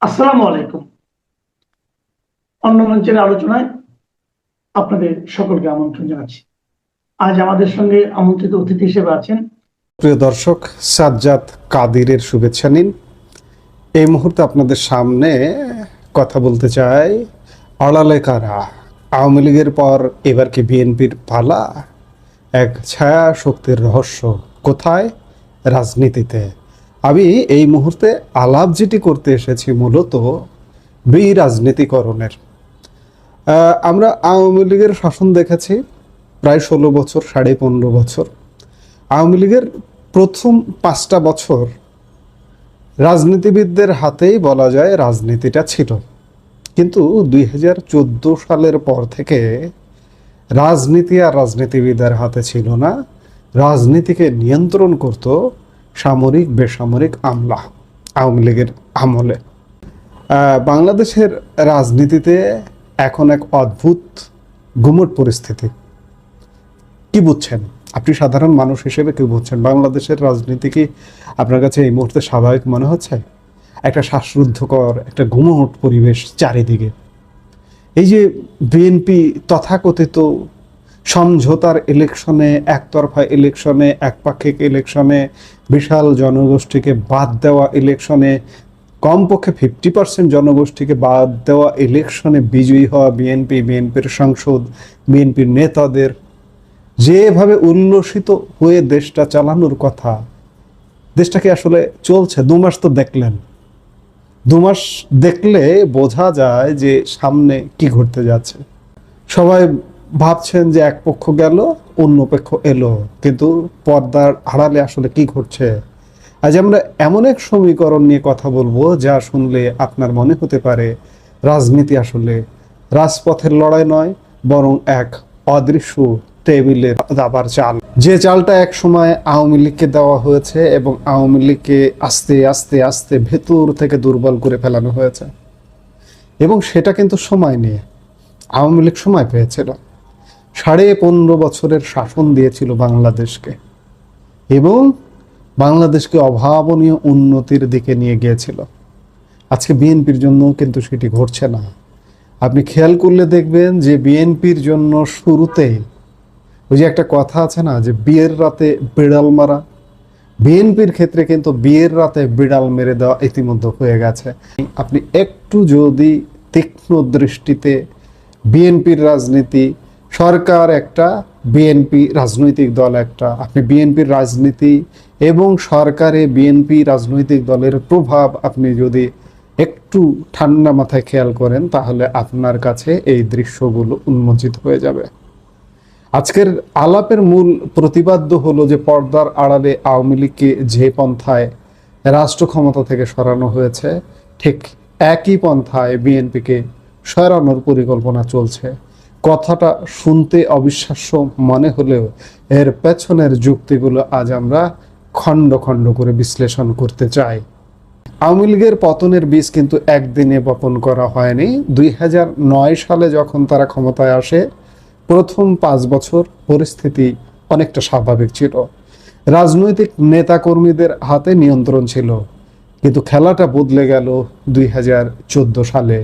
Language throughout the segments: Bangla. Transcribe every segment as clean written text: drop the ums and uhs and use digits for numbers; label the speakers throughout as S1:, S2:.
S1: আসসালামু আলাইকুম। অন্য মঞ্চের আলোচনায় আপনাদের সকলকে আমন্ত্রণ জানাচ্ছি। আজ আমাদের সঙ্গে আমন্ত্রিত অতিথি হিসেবে আছেন
S2: প্রিয় দর্শক, সাজ্জাদ কাদিরের শুভেচ্ছা নিন। এই মুহূর্তে আপনাদের সামনে কথা বলতে চাই, আড়ালে কারা? আওয়ামী লীগের পর এবার কি বিএনপির পালা? এক ছায়া শক্তির রহস্য কোথায়? রাজনীতিতে। আমি এই মুহূর্তে আলাপ যেটি করতে এসেছি মূলত রাজনীতিকরণের। আমরা আওয়ামী লীগের শাসন দেখেছি প্রায় 16 বছর, 15.5 বছর। আওয়ামী লীগের প্রথম 5টা বছর রাজনীতিবিদদের হাতেই বলা যায় রাজনীতিটা ছিল, কিন্তু 2014 সালের পর থেকে রাজনীতি আর রাজনীতিবিদের হাতে ছিল না। রাজনীতিকে নিয়ন্ত্রণ করত সামরিক বেসামরিক আমলা আওয়ামী লীগের আমলে। বাংলাদেশের রাজনীতিতে এখন এক অদ্ভুত গুমট পরিস্থিতি। কি বুঝছেন আপনি, সাধারণ মানুষ হিসেবে কি বুঝছেন? বাংলাদেশের রাজনীতি কি আপনার কাছে এই মুহূর্তে স্বাভাবিক মনে হচ্ছে? একটা শ্বাসরুদ্ধকর একটা গুমোট পরিবেশ চারিদিকে। এই যে বিএনপি তথাকথিত সমঝোতার ইলেকশনে, একতরফা ইলেকশনে, একপাক্ষিক ইলেকশনে, বিশাল জনগোষ্ঠীকে বাদ দেওয়া ইলেকশনে, কমপক্ষে 50% জনগোষ্ঠীকে বাদ দেওয়া ইলেকশনে বিজয়ী হওয়া বিএনপি, বিএনপির সংসদ, বিএনপির নেতাদের যেভাবে উল্লসিত হয়ে দেশটা চালানোর কথা, দেশটা কি আসলে চলছে? 2 মাস তো দেখলেন। 2 মাস দেখলে বোঝা যায় যে সামনে কি ঘটতে যাচ্ছে। সবাই ভাবছেন যে এক পক্ষ গেল, অন্য পক্ষ এলো, কিন্তু পর্দার আড়ালে আসলে কি ঘটছে? আজ আমরা এমন এক সমীকরণ নিয়ে কথা বলবো যা শুনলে আপনার মনে হতে পারে রাজনীতি আসলে রাজপথের লড়াই নয়, বরং এক অদৃশ্য টেবিলের দাবার চাল। যে চালটা এক সময় আওয়ামী লীগকে দেওয়া হয়েছে এবং আওয়ামী লীগকে আস্তে আস্তে আস্তে ভেতর থেকে দুর্বল করে ফেলানো হয়েছে। এবং সেটা কিন্তু সময় নিয়ে আওয়ামী লীগ সময় পেয়েছিল। 15.5 বছরের শাসন দিয়েছিল বাংলাদেশকে এবং বাংলাদেশকে অভাবনীয় উন্নতির দিকে নিয়ে গিয়েছিল। আজকে বিএনপির জন্য কিন্তু সেটি ঘটছে না। আপনি খেয়াল করলে দেখবেন যে বিএনপির জন্য শুরুতেই ওই যে একটা কথা আছে না, যে বিয়ের রাতে বিড়াল মারা, বিএনপির ক্ষেত্রে কিন্তু বিয়ের রাতে বিড়াল মেরে দেওয়া ইতিমধ্যে হয়ে গেছে। আপনি একটু যদি তীক্ষ্ণ দৃষ্টিতে বিএনপির রাজনীতি, সরকার একটা, বিএনপি রাজনৈতিক দল একটা, আপনি বিএনপির রাজনীতি এবং সরকারে বিএনপি রাজনৈতিক দলের প্রভাব আপনি যদি একটু ঠান্ডা মাথায় খেয়াল করেন, তাহলে আপনার কাছে এই দৃশ্যগুলো উন্মোচিত হয়ে যাবে। আজকের আলাপের মূল প্রতিপাদ্য হলো যে পর্দার আড়ালে আওয়ামী লীগকে যে পন্থায় রাষ্ট্র ক্ষমতা থেকে সরানো হয়েছে, ঠিক একই পন্থায় বিএনপিকে সরানোর পরিকল্পনা চলছে। কথাটা শুনতে অবিশ্বাস্য মনে হলেও এর পেছনের যুক্তিগুলো আজ আমরা খণ্ড খণ্ড করে বিশ্লেষণ করতে চাই। আওয়ামী লীগের পতনের বীজ কিন্তু একদিনে বপন করা হয়নি। 2009 সালে যখন তারা ক্ষমতায় আসে, প্রথম 5 বছর পরিস্থিতি অনেকটা স্বাভাবিক ছিল, রাজনৈতিক নেতাকর্মীদের হাতে নিয়ন্ত্রণ ছিল, কিন্তু খেলাটা বদলে গেল 2014 সালে।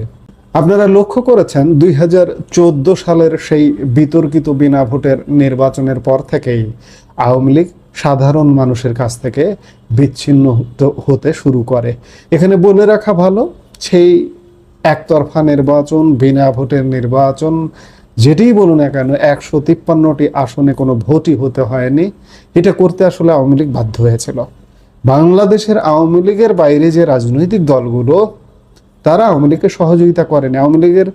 S2: আপনারা লক্ষ্য করেছেন 2014 সালের সেই বিতর্কিত বিনা ভোটের নির্বাচনের পর থেকেই আওয়ামী লীগ সাধারণ মানুষের কাছ থেকে বিচ্ছিন্ন হতে শুরু করে। এখানে বলে রাখা ভালো, সেই একতরফা নির্বাচন, বিনা ভোটের নির্বাচন, যেটিই বলুন না কেন, 153টি আসনে কোনো ভোটই হতে হয়নি। এটা করতে আসলে আওয়ামী লীগ বাধ্য হয়েছিল। বাংলাদেশের আওয়ামী লীগের বাইরে যে রাজনৈতিক দলগুলো, তারা আওয়ামী লীগকে সহযোগিতা করেনি। আওয়ামী লীগের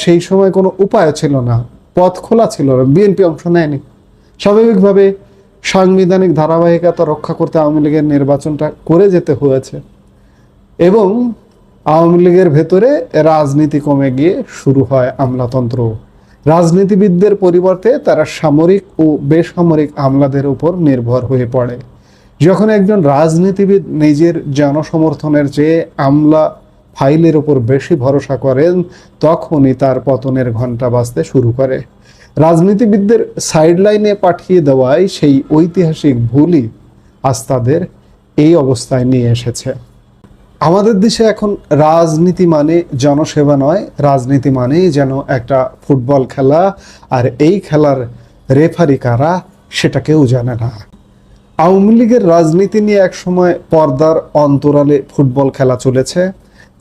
S2: সেই সময় কোনো উপায় ছিল না, পথ খোলা ছিল না, বিএনপি অংশ নেয়নি। স্বাভাবিকভাবে সাংবিধানিক ধারাবাহিকতা রক্ষা করতে আওয়ামী লীগের নির্বাচনটা করে যেতে হয়েছে এবং আওয়ামী লীগের ভেতরে রাজনীতি কমে গিয়ে শুরু হয় আমলাতন্ত্র। রাজনীতিবিদদের পরিবর্তে তারা সামরিক ও বেসামরিক আমলাদের উপর নির্ভর হয়ে পড়ে। যখন একজন রাজনীতিবিদ নিজের জনসমর্থনের চেয়ে আমলা ফাইলের উপর বেশি ভরসা করেন, তখনই তার পতনের ঘণ্টা বাজতে শুরু করে। রাজনীতিবিদদের সাইডলাইনে পাঠিয়ে দেওয়ায় সেই ঐতিহাসিক ভুলই আজ তাদের এই অবস্থায় নিয়ে এসেছে। আমাদের দেশে এখন রাজনীতি মানে জনসেবা নয়, রাজনীতি মানেই যেন একটা ফুটবল খেলা, আর এই খেলার রেফারি কারা সেটা কেউ জানে না। আওয়ামী লীগের রাজনীতি নিয়ে একসময় পর্দার অন্তরালে ফুটবল খেলা চলেছে।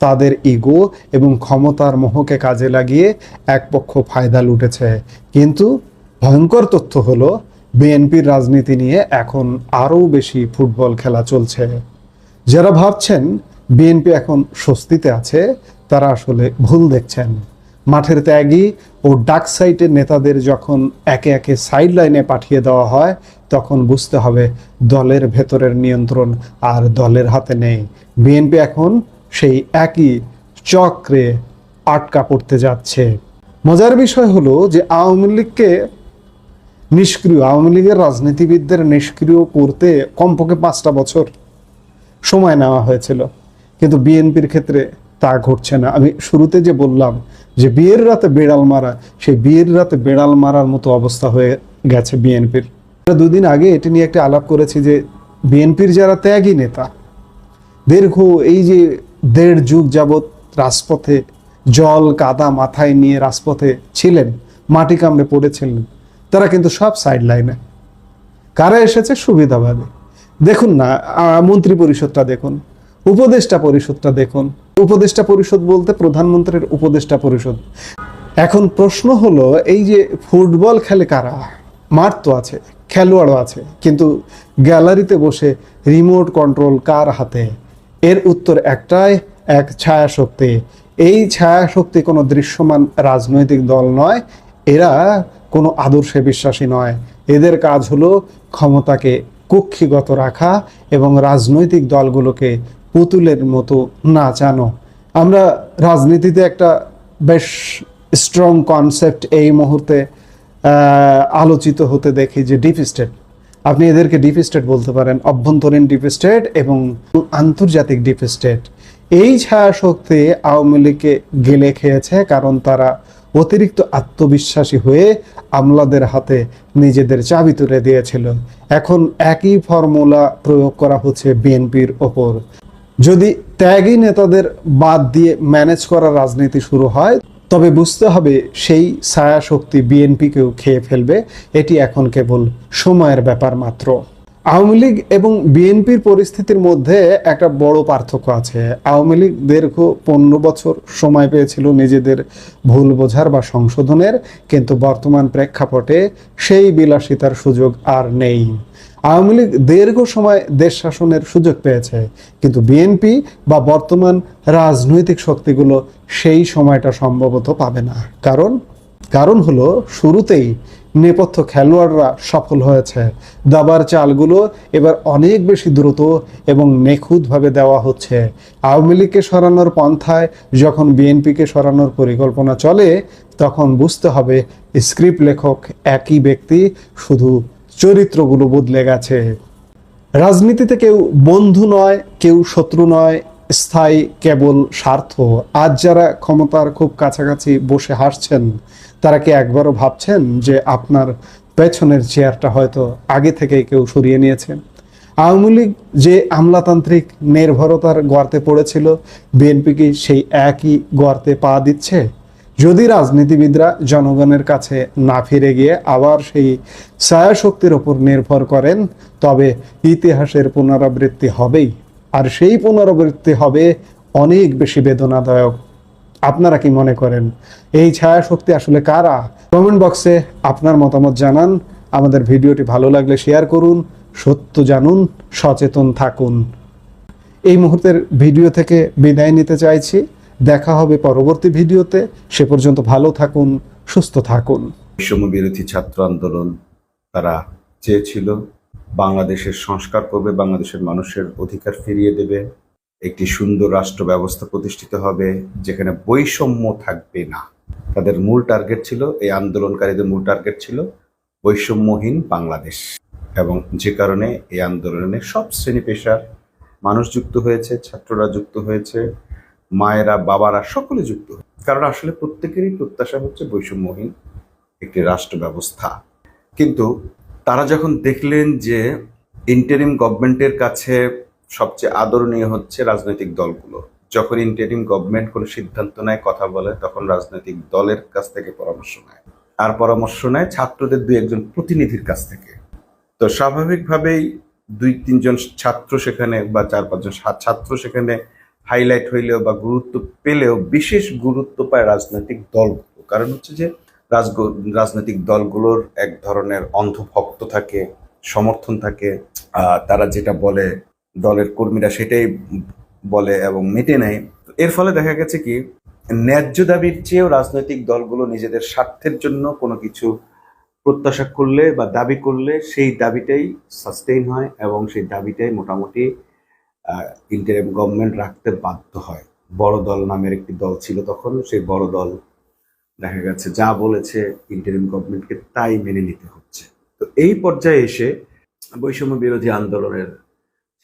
S2: তাদের ইগো এবং ক্ষমতার মোহকে কাজে লাগিয়ে এক পক্ষ ফায়দা লুটেছে। কিন্তু ভয়ঙ্কর তথ্য হলো, বিএনপির রাজনীতি নিয়ে এখন আরও বেশি ফুটবল খেলা চলছে। যারা ভাবছেন বিএনপি এখন স্বস্তিতে আছে, তারা আসলে ভুল দেখছেন। মাঠের ত্যাগী ও ডাক সাইটের নেতাদের যখন একে একে সাইড লাইনে পাঠিয়ে দেওয়া হয়, তখন বুঝতে হবে দলের ভেতরের নিয়ন্ত্রণ আর দলের হাতে নেই। বিএনপি এখন সেই একই চক্রে আটকা পড়তে যাচ্ছে। মজার বিষয় হলো যে আওয়ামী লীগের রাজনীতিবিদদের নিষ্ক্রিয় করতে কমপক্ষে 5টা বছর সময় নেওয়া হয়েছিল, কিন্তু বিএনপির ক্ষেত্রে তা ঘটছে না। আমি শুরুতে যে বললাম যে বিয়ের রাতে বেড়াল মারা, সেই বিয়ের রাতে বেড়াল মারার মতো অবস্থা হয়ে গেছে বিএনপির। 2 দিন আগে এটি নিয়ে একটা আলাপ করেছি যে বিএনপির যারা ত্যাগী নেতা, দীর্ঘ এই যে 1.5 যুগ যাবৎ রাজপথে জল কাদা মাথায় নিয়ে রাজপথে ছিলেন, মাটি কামড়ে পড়েছিলেন, তারা কিন্তু সব সাইড লাইনে। কারা এসেছে? সুবিধাবাদী। দেখুন না, মন্ত্রী পরিষদটা দেখুন, উপদেষ্টা পরিষদটা দেখুন। উপদেষ্টা পরিষদ বলতে প্রধানমন্ত্রীর উপদেষ্টা পরিষদ। এখন প্রশ্ন হলো, এই যে ফুটবল খেলে কারা? মাঠ তো আছে, খেলোয়াড়ও আছে, কিন্তু গ্যালারিতে বসে রিমোট কন্ট্রোল কার হাতে? এর উত্তর একটাই, এক ছায়া শক্তি। এই ছায়া শক্তি কোনো দৃশ্যমান রাজনৈতিক দল নয়, এরা কোনো আদর্শে বিশ্বাসী নয়। এদের কাজ হলো ক্ষমতাকে কক্ষিগত রাখা এবং রাজনৈতিক দলগুলোকে পুতুলের মতো নাচানো। আমরা রাজনীতিতে একটা বেশ স্ট্রং কনসেপ্ট এই মুহূর্তে আলোচিত হতে দেখি যে ডিপ স্টেট। আপনি এদেরকে ডিপ স্টেট বলতে পারেন, অভ্যন্তরীণ ডিপ স্টেট এবং আন্তর্জাতিক ডিপ স্টেট। এই ছায়া শক্তি আওয়ামী লীগকে গেলে খেয়েছে, কারণ তারা অতিরিক্ত আত্মবিশ্বাসী হয়ে আমলাদের হাতে নিজেদের চাবি তুলে দিয়েছিল। এখন একই ফর্মুলা প্রয়োগ করা হচ্ছে বিএনপির ওপর। যদি ত্যাগী নেতাদের বাদ দিয়ে ম্যানেজ করার রাজনীতি শুরু হয়, তবে বুঝতে হবে সেই ছায়া শক্তি বিএনপিকেও খেয়ে ফেলবে। এটি এখন কেবল সময়ের ব্যাপার মাত্র। আওয়ামী লীগ এবং বিএনপির পরিস্থিতির মধ্যে একটা বড় পার্থক্য আছে। আওয়ামী লীগ দীর্ঘ 15 বছর সময় পেয়েছিল নিজেদের ভুল বোঝার বা সংশোধনের, কিন্তু বর্তমান প্রেক্ষাপটে সেই বিলাসিতার সুযোগ আর নেই। আওয়ামী লীগ দীর্ঘ সময় দেশ শাসনের সুযোগ পেয়েছে, কিন্তু বিএনপি বা বর্তমান রাজনৈতিক শক্তিগুলো সেই সময়টা সম্ভবত পাবে না। কারণ হলো, শুরুতেই নেপথ্য খেলোয়াড়রা সফল হয়েছে। দাবার চালগুলো এবার অনেক বেশি দ্রুত এবং নিখুঁতভাবে দেওয়া হচ্ছে। আওয়ামী লীগকে সরানোর পন্থায় যখন বিএনপিকে সরানোর পরিকল্পনা চলে, তখন বুঝতে হবে স্ক্রিপ্ট লেখক একই ব্যক্তি, শুধু চরিত্রগুলো বদলে গেছে। রাজনীতিতে কেউ বন্ধু নয়, কেউ শত্রু নয়, স্থায়ী কেবল স্বার্থ। আজ যারা ক্ষমতার খুব কাছাকাছি বসে হাসছেন, তারা কি একবারও ভাবছেন যে আপনার পেছনের চেয়ারটা হয়তো আগে থেকেই কেউ সরিয়ে নিয়েছে? আওয়ামী লীগ যে আমলাতান্ত্রিক নির্ভরতার গর্তে পড়েছিল, বিএনপি কি সেই একই গর্তে পা দিচ্ছে? যদি রাজনীতিবিদরা জনগণের কাছে না ফিরে গিয়ে আবার সেই ছায়া শক্তির ওপর নির্ভর করেন, তবে ইতিহাসের পুনরাবৃত্তি হবেই, আর সেই পুনরাবৃত্তি হবে অনেক বেশি বেদনাদায়ক। আপনারা কি মনে করেন এই ছায়া শক্তি আসলে কারা? কমেন্ট বক্সে আপনার মতামত জানান। আমাদের ভিডিওটি ভালো লাগলে শেয়ার করুন। সত্য জানুন, সচেতন থাকুন। এই মুহূর্তের ভিডিও থেকে বিদায় নিতে চাইছি। দেখা হবে পরবর্তী ভিডিওতে। সে পর্যন্ত ভালো থাকুন, সুস্থ থাকুন।
S3: বৈষম্য বিরোধী ছাত্র আন্দোলন তারা চেয়েছিল বাংলাদেশের সংস্কার করবে, বাংলাদেশের মানুষের অধিকার ফিরিয়ে দেবে, একটি সুন্দর রাষ্ট্র ব্যবস্থা প্রতিষ্ঠিত হবে যেখানে বৈষম্য থাকবে না। তাদের মূল টার্গেট ছিল, এই আন্দোলনকারীদের মূল টার্গেট ছিল বৈষম্যহীন বাংলাদেশ। এবং যে কারণে এই আন্দোলনে সব শ্রেণী পেশার মানুষ যুক্ত হয়েছে, ছাত্ররা যুক্ত হয়েছে, মায়েরা বাবারা সকলে যুক্ত হয়েছে। কারণ আসলে প্রত্যেকেরই প্রত্যাশা হচ্ছে বৈষম্যহীন একটি রাষ্ট্র ব্যবস্থা। কিন্তু তারা যখন দেখলেন যে ইন্টারিম গভর্নমেন্টের কাছে সবচেয়ে আদরণীয় হচ্ছে রাজনৈতিক দলগুলো। যখন ইন্টারিম গভর্নমেন্ট কোনো সিদ্ধান্ত নেয়, কথা বলে, তখন রাজনৈতিক দলের কাছ থেকে পরামর্শ নেয়, আর পরামর্শ নেয় ছাত্রদের দুই একজন প্রতিনিধির কাছ থেকে। তো স্বাভাবিকভাবেই দুই তিনজন ছাত্র সেখানে বা চার পাঁচজন ছাত্র সেখানে হাইলাইট হইলেও বা গুরুত্ব পেলেও বিশেষ গুরুত্ব পায় রাজনৈতিক দলগুলো। কারণ হচ্ছে যে রাজনৈতিক দলগুলোর এক ধরনের অন্ধভক্ত থাকে, সমর্থন থাকে। তারা যেটা বলে দলের কর্মীরা সেটাই বলে এবং মেনে নেয়। এর ফলে দেখা গেছে কি, ন্যায্য দাবির চেয়েও রাজনৈতিক দলগুলো নিজেদের স্বার্থের জন্য কোনো কিছু প্রত্যাশা করলে বা দাবি করলে সেই দাবিটাই সাস্টেইন হয় এবং সেই দাবিটাই মোটামুটি ইন্টারিম গভর্নমেন্ট রাখতে বাধ্য হয়। বড় দল নামের একটি দল ছিল তখন, সেই বড় দল দেখা গেছে যা বলেছে ইন্টারিম গভর্নমেন্টকে তাই মেনে নিতে হচ্ছে। তো এই পর্যায়ে এসে বৈষম্য বিরোধী আন্দোলনের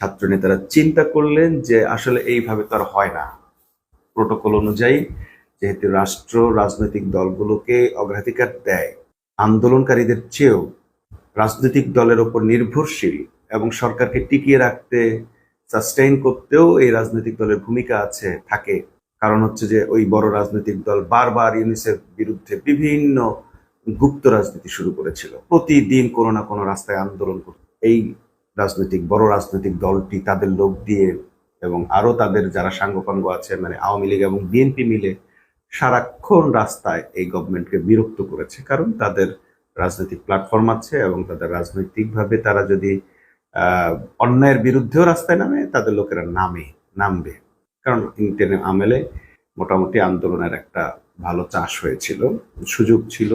S3: ছাত্র নেতারা চিন্তা করলেন যে আসলে এইভাবে তো আর হয় না। প্রোটোকল অনুযায়ী যেহেতু রাষ্ট্র রাজনৈতিক দলগুলোকে অগ্রাধিকার দেয়, আন্দোলনকারীদের চেয়েও রাজনৈতিক দলের ওপর নির্ভরশীল এবং সরকারকে টিকিয়ে রাখতে, সাস্টেইন করতেও এই রাজনৈতিক দলের ভূমিকা থাকে। কারণ হচ্ছে যে ওই বড় রাজনৈতিক দল বারবার ইউনিসেফ বিরুদ্ধে বিভিন্ন গুপ্ত রাজনীতি শুরু করেছিল, প্রতিদিন কোনো না কোনো রাস্তায় আন্দোলন করত। এই বড় রাজনৈতিক দলটি তাদের লোক দিয়ে এবং আরো তাদের যারা সাঙ্গপাঙ্গ আছে, মানে আওয়ামী লীগ এবং বিএনপি মিলে সারাক্ষণ রাস্তায় এই গভর্নমেন্টকে বিরক্ত করেছে। কারণ তাদের রাজনৈতিক প্ল্যাটফর্ম আছে এবং তাদের রাজনৈতিকভাবে তারা যদি অন্যায়ের বিরুদ্ধেও রাস্তায় নামে, তাদের লোকেরা নামবে। কারণ ইন্টারিম আমলে মোটামুটি আন্দোলনের একটা ভালো চাষ হয়েছিল, সুযোগ ছিল,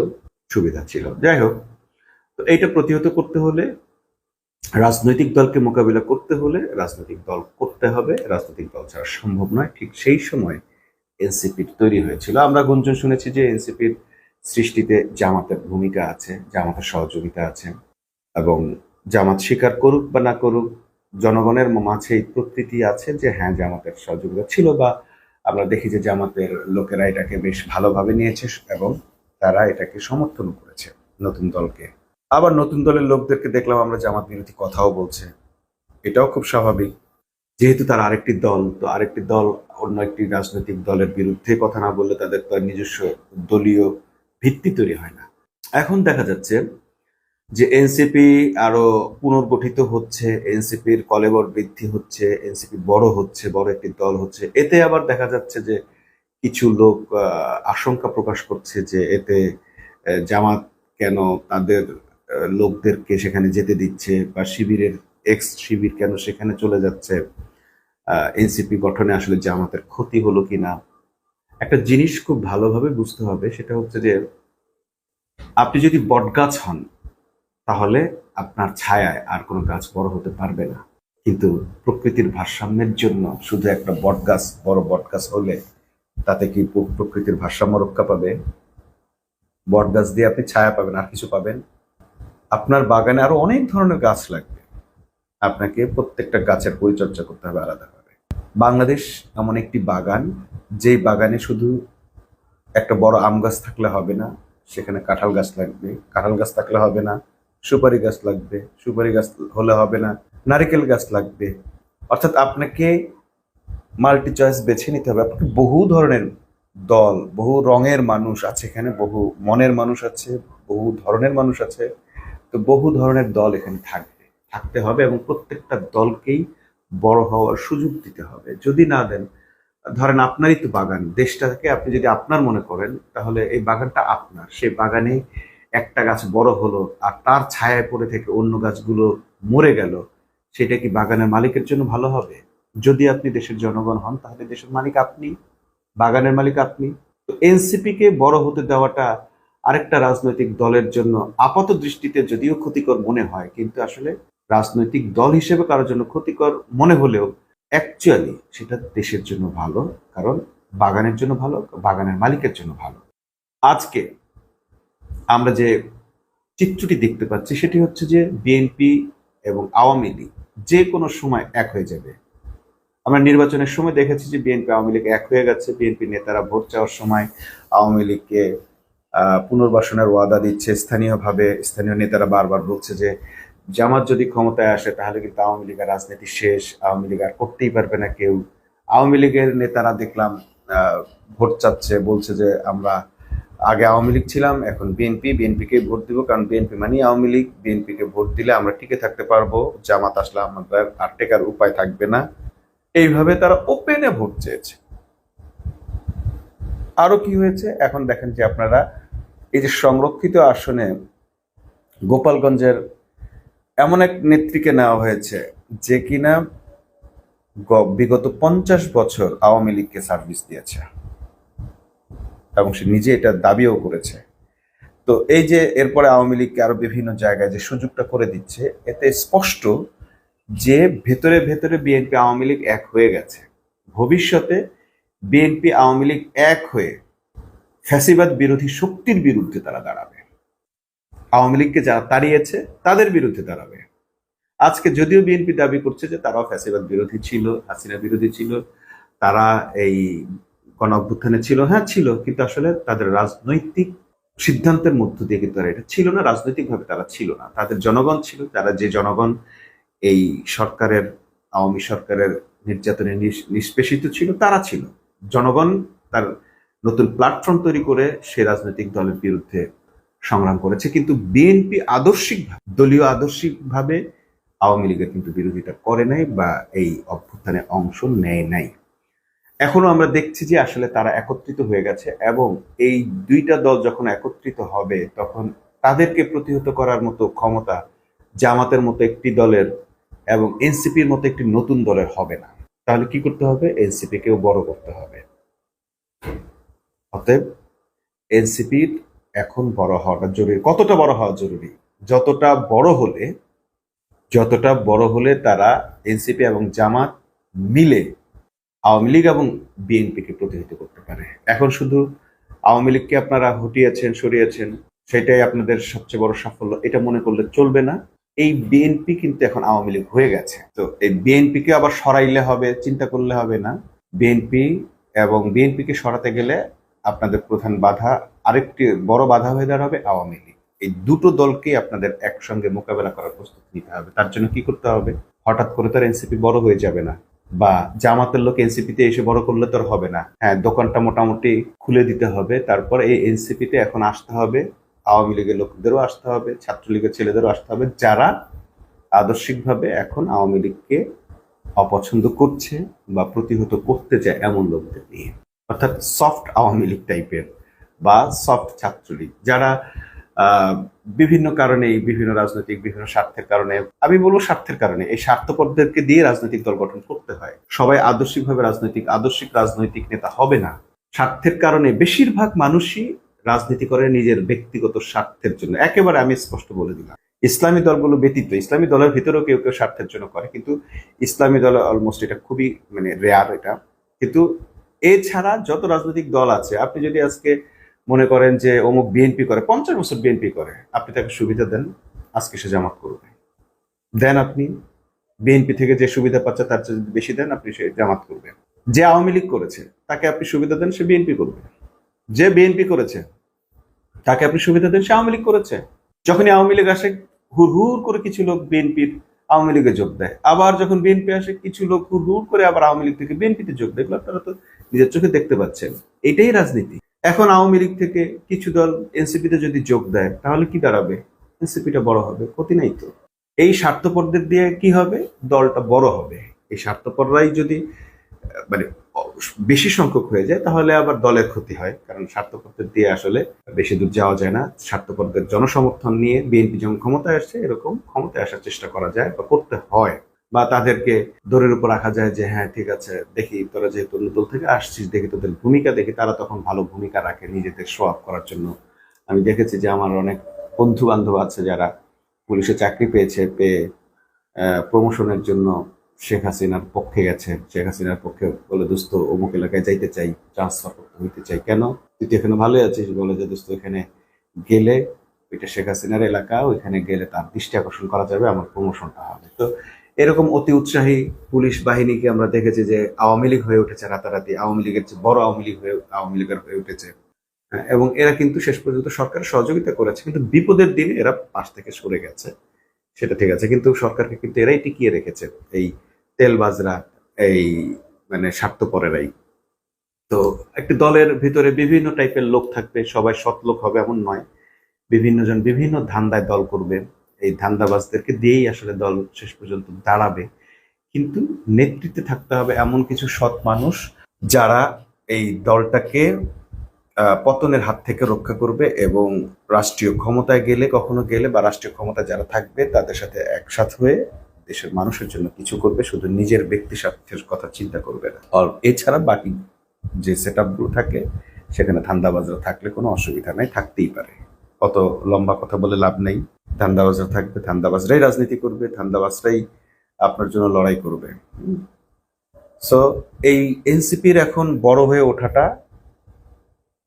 S3: সুবিধা ছিল। যাই হোক, তো এইটা প্রতিহত করতে হলে, রাজনৈতিক দলকে মোকাবিলা করতে হলে রাজনৈতিক দল করতে হবে, রাজনৈতিক দল ছাড়া সম্ভব নয়। ঠিক সেই সময় এনসিপির তৈরি হয়েছিল। আমরা গুঞ্জন শুনেছি যে এনসিপির সৃষ্টিতে জামাতের ভূমিকা আছে, জামাতের সহযোগিতা আছে, এবং জামাত স্বীকার করুক বা না করুক, জনগণের মাঝে এই প্রতীতি আছে যে হ্যাঁ, জামাতের সহযোগিতা ছিল, বা আমরা দেখি যে জামাতের লোকেরা এটাকে বেশ ভালোভাবে নিয়েছে এবং তারা এটাকে সমর্থন করেছে নতুন দলকে। আবার নতুন দলের লোকদেরকে দেখলাম আমরা জামাত বিরোধী কথাও বলছে। এটাও খুব স্বাভাবিক, যেহেতু তার আরেকটি দল, তো আরেকটি দল অন্য একটি রাজনৈতিক দলের বিরুদ্ধে কথা না বললে তাদের তো নিজস্ব দলীয় ভিত্তি তৈরি হয় না। এখন দেখা যাচ্ছে যে এনসিপি আরো পুনর্গঠিত হচ্ছে, এনসিপির কলেবর বৃদ্ধি হচ্ছে, এনসিপি বড় হচ্ছে, বড় একটি দল হচ্ছে। এতে আবার দেখা যাচ্ছে যে কিছু লোক আশঙ্কা প্রকাশ করছে যে এতে জামাত কেন তাদের লোকদেরকে সেখানে যেতে দিচ্ছে, বা শিবিরের এক্স শিবির কেন সেখানে চলে যাচ্ছে, এনসিপি গঠনে আসলে জামাতের ক্ষতি হলো কিনা। একটা জিনিস খুব ভালোভাবে বুঝতে হবে, সেটা হচ্ছে যে আপনি যদি বটগাছ হন তাহলে আপনার ছায়ায় আর কোনো গাছ বড় হতে পারবে না। কিন্তু প্রকৃতির ভারসাম্যের জন্য শুধু একটা বটগাছ, বড় বটগাছ হলে তাতে কি প্রকৃতির ভারসাম্য রক্ষা পাবে? বটগাছ দিয়ে আপনি ছায়া পাবেন, আর কিছু পাবেন? আপনার বাগানে আরো অনেক ধরনের গাছ লাগবে, আপনাকে প্রত্যেকটা গাছের পরিচর্যা করতে হবে আলাদাভাবে। বাংলাদেশ এমন একটি বাগান, যেই বাগানে শুধু একটা বড় আম গাছ থাকলে হবে না, সেখানে কাঁঠাল গাছ লাগবে, কাঁঠাল গাছ থাকলে হবে না, সুপারি গাছ লাগবে, সুপারি গাছ হলে হবে না, নারকেল গাছ লাগবে। অর্থাৎ আপনাকে মাল্টি চয়েস বেছে নিতে হবে। আপনাকে বহু ধরনের দল, বহু রঙের মানুষ আছে এখানে, বহু মনের মানুষ আছে, বহু ধরনের মানুষ আছে। তো বহু ধরনের দল এখানে থাকতে হবে এবং প্রত্যেকটা দলকেই বড় হওয়ার সুযোগ দিতে হবে। যদি না দেন, ধরেন আপনারই তো বাগান, দেশটাকে আপনি যদি আপনার মনে করেন, তাহলে এই বাগানটা আপনার। সেই বাগানে একটা গাছ বড় হলো আর তার ছায়ায় পড়ে থেকে অন্য গাছগুলো মরে গেল, সেটা কি বাগানের মালিকের জন্য ভালো হবে? যদি আপনি দেশের জনগণ হন, তাহলে দেশের মালিক আপনি, বাগানের মালিক আপনি। তো এনসিপি কে বড় হতে দেওয়াটা আরেকটা রাজনৈতিক দলের জন্য আপাত দৃষ্টিতে যদিও ক্ষতিকর মনে হয়, কিন্তু আসলে রাজনৈতিক দল হিসেবে কারোর জন্য ক্ষতিকর মনে হলেও অ্যাকচুয়ালি সেটা দেশের জন্য ভালো, কারণ বাগানের জন্য ভালো, বাগানের মালিকের জন্য ভালো। আজকে আমরা যে চিত্রটি দেখতে পাচ্ছি সেটি হচ্ছে যে বিএনপি এবং আওয়ামী লীগ যে কোনো সময় এক হয়ে যাবে। আমরা নির্বাচনের সময় দেখেছি যে বিএনপি আওয়ামী লীগ এক হয়ে গেছে। বিএনপি নেতারা ভোট চাওয়ার সময় আওয়ামী লীগকে পুনর্বাসনের ওয়াদা দিচ্ছে। স্থানীয় নেতারা বারবার বলছে যে জামাত যদি ক্ষমতায় আসে তাহলে কিন্তু আওয়ামী লীগের রাজনীতি শেষ, আওয়ামী লীগ আর করতেই পারবে না কেউ। আওয়ামী লীগের নেতারা দেখলাম ভোট চাচ্ছে, বলছে যে আমরা আগে আওয়ামী লীগ ছিলাম, এখন বিএনপিকে ভোট দিব, কারণ বিএনপি মানে আওয়ামী লীগ, বিএনপিকে ভোট দিলে আমরা টিকে থাকতে পারবো, জামাত আসলে আমাদের আর টেকার উপায় থাকবে না। এইভাবে তারা ওপেনে ভোট চেয়েছে। আরো কি হয়েছে এখন দেখেন যে আপনারা, এই যে সংরক্ষিত আসনে গোপালগঞ্জের এমন এক নেত্রীকে নেওয়া হয়েছে যে কিনা বিগত 50 বছর আওয়ামী লীগকে সার্ভিস দিয়েছে এবং সে নিজে এটা দাবিও করেছে। তো এই যে এরপরে আওয়ামী লীগকে আরো বিভিন্ন জায়গায় যে সুযোগটা করে দিচ্ছে, এতে স্পষ্ট যে ভেতরে ভেতরে বিএনপি আওয়ামী লীগ এক হয়ে গেছে। ভবিষ্যতে বিএনপি আওয়ামী লীগ এক হয়ে ফ্যাসিবাদ বিরোধী শক্তির বিরুদ্ধে তারা দাঁড়াবে। আওয়ামী লীগকে যারা তাড়িয়েছে তাদের বিরুদ্ধে দাঁড়াবে। আজকে যদিও বিএনপি দাবি করছে যে তারাও ফ্যাসিবাদ বিরোধী ছিল, হাসিনা বিরোধী ছিল, তারা এই গণ অভ্যুত্থানে ছিল, হ্যাঁ ছিল, কিন্তু আসলে তাদের রাজনৈতিক সিদ্ধান্তের মধ্য দিয়ে কিন্তু তারা এটা ছিল না, রাজনৈতিকভাবে তারা ছিল না। তাদের জনগণ ছিল, তারা যে জনগণ এই সরকারের, আওয়ামী সরকারের নির্যাতনে নিষ্পেষিত ছিল, তারা ছিল। জনগণ তার নতুন প্ল্যাটফর্ম তৈরি করে সে রাজনৈতিক দলের বিরুদ্ধে সংগ্রাম করেছে। কিন্তু বিএনপি দলীয় আদর্শিকভাবে আওয়ামী লীগের কিন্তু বিরোধিতা করে নাই বা এই অভ্যুত্থানে অংশ নেয় নাই। এখনো আমরা দেখছি যে আসলে তারা একত্রিত হয়ে গেছে এবং এই দুইটা দল যখন একত্রিত হবে তখন তাদেরকে প্রতিহত করার মতো ক্ষমতা জামাতের মতো একটি দলের এবং এনসিপির মতো একটি নতুন দলের হবে না। তাহলে কি করতে হবে? এনসিপি কেও বড় করতে হবে। অতএব এনসিপির এখন বড় হওয়াটা জরুরি। কতটা বড় হওয়া জরুরি? যতটা বড় হলে তারা এনসিপি এবং জামাত মিলে আওয়ামী লীগ এবং বিএনপিকে প্রতিহত করতে পারে। এখন শুধু আওয়ামী লীগকে আপনারা হটিয়েছেন, সরিয়েছেন, সেটাই আপনাদের সবচেয়ে বড় সাফল্য, এটা মনে করলে চলবে না। এই বিএনপি কিন্তু এখন আওয়ামী লীগ হয়ে গেছে। তো এই বিএনপিকে আবার সরাইলে হবে, চিন্তা করলে হবে না। বিএনপিকে সরাতে গেলে আপনাদের প্রধান বাধা, আরেকটি বড় বাধা হয়ে দাঁড়াবে আওয়ামী লীগ। এই দুটো দলকেই আপনাদের একসঙ্গে মোকাবেলা করার প্রস্তুতি নিতে হবে। তার জন্য কি করতে হবে? হঠাৎ করে তার এনসিপি বড় হয়ে যাবে না, বা জামাতের লোক এনসিপিতে এসে বড় করলে তো হবে না। হ্যাঁ, দোকানটা মোটামুটি খুলে দিতে হবে, তারপর এই এনসিপিতে এখন আসতে হবে, আওয়ামী লীগের লোকদেরও আসতে হবে, ছাত্রলীগের ছেলেদেরও আসতে হবে, যারা আদর্শিকভাবে এখন আওয়ামী লীগকে অপছন্দ করছে বা প্রতিহত করতে চায় এমন লোকদের নিয়ে। অর্থাৎ সফট আওয়ামী লীগ টাইপের বা সফট ছাত্রলীগ, যারা বিভিন্ন কারণে, বিভিন্ন রাজনৈতিক বিভিন্ন স্বার্থের কারণে, আমি বলবো স্বার্থের কারণে, এই স্বার্থপরদেরকে দিয়ে রাজনৈতিক দল গঠন করতে হয়। সবাই আদর্শিকভাবে আদর্শিক রাজনৈতিক নেতা হবে না। স্বার্থের কারণে বেশিরভাগ মানুষই রাজনীতি করে নিজের ব্যক্তিগত স্বার্থের জন্য। একেবারে আমি স্পষ্ট বলে দিলাম, ইসলামী দলগুলো ব্যতীত, ইসলামী দলের ভিতরেও কেউ কেউ স্বার্থের জন্য করে, কিন্তু ইসলামী দলে অলমোস্ট এটা খুবই রেয়ার এটা। কিন্তু এছাড়া যত রাজনৈতিক দল আছে, আপনি যদি আজকে মনে করেন যে অমুক বিএনপি করে, 50 বছর বিএনপি করে, আপনি তাকে সুবিধা দেন, আজকে সে জামাত করবে। দেন আপনি বিএনপি থেকে যে সুবিধা পাচ্ছে তার চেয়ে বেশি দেন, আপনি সে জামাত করবে। যে আওয়ামী লীগ করেছে তাকে আপনি সুবিধা দেন, সে বিএনপি করবে। যে বিএনপি করেছে তাকে আপনি সুবিধা দেন, সে আওয়ামী লীগ করেছে। যখনই আওয়ামী লীগ আসে, হুর হুর করে কিছু লোক বিএনপির আওয়ামী লীগে যোগ দেয়। আবার যখন বিএনপি আসে, কিছু লোক হুর হুর করে আবার আওয়ামী লীগ থেকে বিএনপিতে যোগ দেয়। এগুলো আপনারা তো নিজের চোখে দেখতে পাচ্ছেন। এটাই রাজনীতি। এখন আওয়ামী লীগ থেকে কিছু দল এনসিপিতে যদি যোগ দেয়, তাহলে কি দাঁড়াবে? এনসিপিটা বড় হবে, ক্ষতি নাই তো। এই স্বার্থপরদের দিয়ে কি হবে? দলটা বড় হবে। এই স্বার্থপররাই যদি বেশি সংখ্যক হয়ে যায়, তাহলে আবার দলের ক্ষতি হয়, কারণ স্বার্থপরদের দিয়ে আসলে বেশি দূর যাওয়া যায় না। স্বার্থপরদের জনসমর্থন নিয়ে বিএনপি যেমন ক্ষমতায় আসছে, এরকম ক্ষমতায় আসার চেষ্টা করা যায় বা করতে হয়, বা তাদেরকে দরের উপর রাখা যায় যে হ্যাঁ ঠিক আছে, দেখি তোরা যেহেতু অন্য দল থেকে আসছিস, দেখি তোদের ভূমিকা দেখি। তারা তখন ভালো ভূমিকা রাখে নিজেদের শো আপ করার জন্য। আমি দেখেছি যে আমার অনেক বন্ধু বান্ধব আছে যারা পুলিশে চাকরি পেয়ে প্রমোশনের জন্য শেখ হাসিনার পক্ষে গেছে। শেখ হাসিনার পক্ষে বলে, দোস্ত অমুক এলাকায় যাইতে চাই, ট্রান্সফার করতে হইতে চাই। কেন? তুই তো এখানে ভালোই আছিস। বলে যে দোস্ত এখানে গেলে, ওইটা শেখ হাসিনার এলাকা, ওইখানে গেলে তার দৃষ্টি আকর্ষণ করা যাবে, আমার প্রমোশনটা হবে। তো এরকম অতি উৎসাহী পুলিশ বাহিনীকে আমরা দেখেছি যে আওয়ামী লীগ হয়ে উঠেছে রাতারাতি, আওয়ামী লীগের চেয়ে বড় আওয়ামী লীগের হয়ে উঠেছে। এবং এরা কিন্তু শেষ পর্যন্ত সরকারের সহযোগিতা করেছে, কিন্তু বিপদের দিনে এরা পাশ থেকে সরে গেছে। সেটা ঠিক আছে, কিন্তু সরকারকে কিন্তু এরাই টিকিয়ে রেখেছে, এই তেলবাজরা, এই মানে স্বার্থপরেরাই। তো একটি দলের ভিতরে বিভিন্ন টাইপের লোক থাকবে, সবাই সৎ লোক হবে এমন নয়, বিভিন্ন জন বিভিন্ন ধান্দায় দল করবে, এই ধান্দাবাজদেরকে দিয়েই আসলে দল শেষ পর্যন্ত দাঁড়াবে। কিন্তু নেতৃত্বে থাকতে হবে এমন কিছু সৎ মানুষ যারা এই দলটাকে পতনের হাত থেকে রক্ষা করবে, এবং রাষ্ট্রীয় ক্ষমতায় গেলে, কখনো গেলে বা রাষ্ট্রীয় ক্ষমতায় যারা থাকবে তাদের সাথে একসাথ হয়ে দেশের মানুষের জন্য কিছু করবে, শুধু নিজের ব্যক্তি স্বার্থের কথা চিন্তা করবে না। আর এছাড়া বাকি যে সেট আপগুলো থাকে সেখানে ধান্দাবাজরা থাকলে কোনো অসুবিধা নাই, থাকতেই পারে, অত লম্বা কথা বলে লাভ নেই। ধান্দাবাজরা থাকবে, ধান্দাবাজরাই রাজনীতি করবে, ধান্দাবাজরাই আপনার জন্য লড়াই করবে। সো এই এনসিপির এখন বড় হয়ে ওঠাটা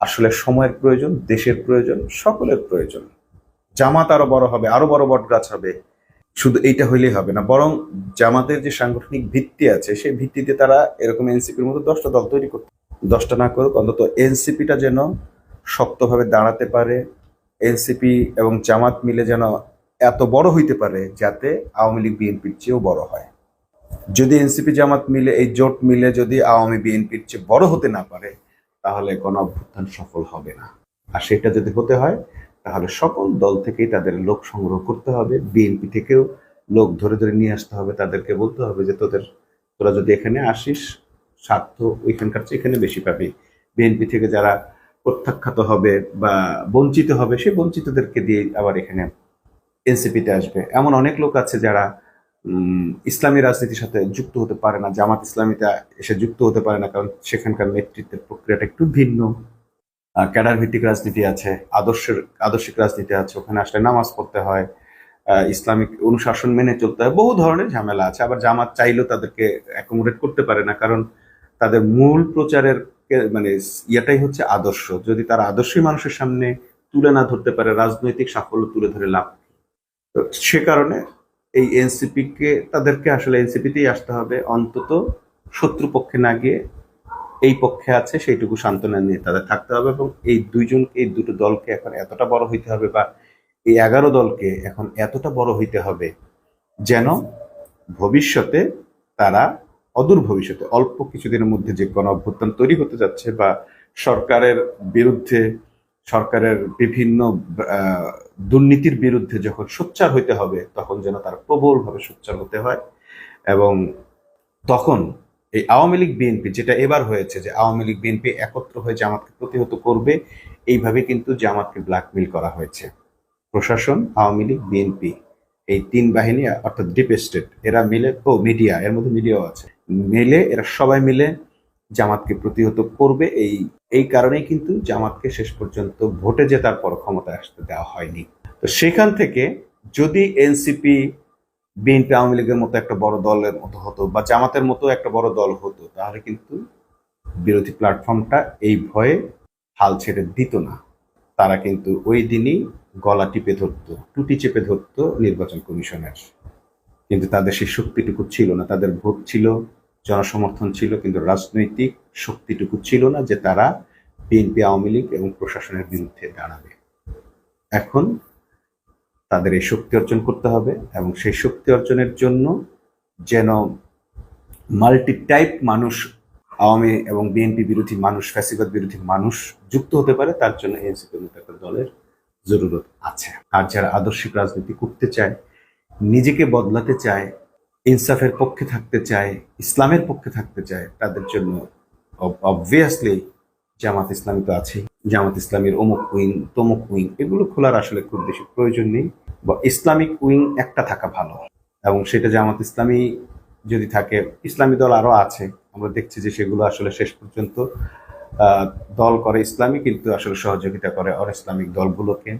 S3: আসলে সময়ের প্রয়োজন, দেশের প্রয়োজন, সকলের প্রয়োজন। জামাত আরো বড় হবে, আরো বড় বট গাছ হবে, শুধু এইটা হইলেই হবে না, বরং জামাতের যে সাংগঠনিক ভিত্তি আছে সেই ভিত্তিতে তারা এরকম এনসিপির মতো 10টা দল তৈরি করতে, 10টা না করুক, অন্তত এনসিপিটা যেন শক্তভাবে দাঁড়াতে পারে, এনসিপি এবং জামাত মিলে যেন এত বড় হইতে পারে যাতে আওয়ামী লীগ বিএনপির চেয়েও বড় হয়। যদি এনসিপি জামাত মিলে, এই জোট মিলে যদি আওয়ামী বিএনপির চেয়ে বড় হতে না পারে, তাহলে কোনো অভ্যুত্থান সফল হবে না। আর সেটা যদি হতে হয় তাহলে সকল দল থেকেই তাদের লোক সংগ্রহ করতে হবে, বিএনপি থেকেও লোক ধরে ধরে নিয়ে আসতে হবে, তাদেরকে বলতে হবে যে তোরা যদি এখানে আসিস, স্বার্থ ওইখানকার চেয়ে এখানে বেশি পাবি। বিএনপি থেকে যারা প্রত্যাখ্যাত হবে বা বঞ্চিত হবে, সেই বঞ্চিতদেরকে দিয়ে আবার এখানে এনসিপিতে আসবে। এমন অনেক লোক আছে যারা ইসলামী রাজনীতির সাথে যুক্ত হতে পারে না, জামাত ইসলামীতে এসে যুক্ত হতে পারে না, কারণ সেখানকার নেতৃত্বের প্রক্রিয়াটা একটু ভিন্ন। ক্যাডার ভিত্তিক রাজনীতি আছে, আদর্শিক রাজনীতি আছে, ওখানে আসলে নামাজ পড়তে হয়, ইসলামিক অনুশাসন মেনে চলতে হয়, বহু ধরনের ঝামেলা আছে। আবার জামাত চাইলেও তাদেরকে অ্যাকোমোডেট করতে পারে না, কারণ তাদের মূল প্রচারের মানে ইয়াটাই হচ্ছে আদর্শ। যদি তারা আদর্শই মানুষের সামনে তুলে না ধরতে পারে, রাজনৈতিক সাফল্য তুলে ধরে লাভ। তো সে কারণে এই তাদেরকে আসলে এনসিপিতেই আসতে হবে, অন্তত শত্রু পক্ষে না গিয়ে এই পক্ষে আছে সেইটুকু সান্ত্বনা নিয়ে তাদের থাকতে হবে। এবং এই দুটো দলকে এখন এতটা বড় হইতে হবে, বা এই 11 দলকে এখন এতটা বড় হইতে হবে যেন ভবিষ্যতে তারা, অদূর ভবিষ্যতে, অল্প কিছুদিনের মধ্যে যে কোনো অভ্যুত্থান তৈরি হতে যাচ্ছে, বা সরকারের বিরুদ্ধে, সরকারের বিভিন্ন দুর্নীতির বিরুদ্ধে যখন সোচ্চার হইতে হবে, তখন যেন তারা প্রবলভাবে সোচ্চার হতে হয়। এবং তখন এই আওয়ামী লীগ বিএনপি, যেটা এবার হয়েছে যে আওয়ামী লীগ বিএনপি একত্র হয়ে জামাতকে প্রতিহত করবে, এইভাবে কিন্তু জামাতকে ব্ল্যাকমেইল করা হয়েছে। প্রশাসন, আওয়ামী লীগ, বিএনপি, এই 3 বাহিনী, অর্থাৎ ডিপ স্টেট, এরা মিলে, মিডিয়া, এর মধ্যে মিডিয়াও আছে, মিলে এরা সবাই মিলে জামাতকে প্রতিহত করবে। এই কারণেই কিন্তু জামাতকে শেষ পর্যন্ত ভোটে জেতার পর ক্ষমতায় আসতে দেওয়া হয়নি। তো সেখান থেকে যদি এনসিপি, বিএনপি, আওয়ামী লীগের মতো একটা বড় দলের মতো হতো, বা জামাতের মতো একটা বড় দল হতো, তাহলে কিন্তু বিরোধী প্ল্যাটফর্মটা এই ভয়ে হাল ছেড়ে দিত না। তারা কিন্তু ওই দিনই গলা টিপে ধরতো, টুটি চেপে ধরতো নির্বাচন কমিশনের। কিন্তু তাদের সেই শক্তিটুকু ছিল না। তাদের ভোট ছিল, জনসমর্থন ছিল, কিন্তু রাজনৈতিক শক্তিটুকু ছিল না যে তারা বিএনপি, আওয়ামী লীগ এবং প্রশাসনের বিরুদ্ধে দাঁড়াবে। এখন তাদের এই শক্তি অর্জন করতে হবে, এবং সেই শক্তি অর্জনের জন্য যেন মাল্টি টাইপ মানুষ, আওয়ামী এবং বিএনপি বিরোধী মানুষ, ফ্যাসিবাদ বিরোধী মানুষ যুক্ত হতে পারে, তার জন্য এনসিপির মতো একটা দলের জরুরত আছে। আর যারা আদর্শিক রাজনীতি করতে চায়, নিজেকে বদলাতে চায়, ইনসাফের পক্ষে থাকতে চায়, ইসলামের পক্ষে থাকতে চায়, তাদের জন্য অবভিয়াসলি জামাত ইসলামী তো আছেই। জামাত ইসলামীর অমুক উইং, তমুক উইং, এগুলো খোলার আসলে খুব বেশি প্রয়োজন নেই, বা ইসলামিক উইং একটা থাকা ভালো। এবং সেটা জামাত ইসলামী যদি থাকে, ইসলামী দল আরো আছে, আমরা দেখছি যে সেগুলো আসলে শেষ পর্যন্ত দল করে ইসলামী, কিন্তু আসলে সহযোগিতা করে অন ইসলামিক দলগুলোকে।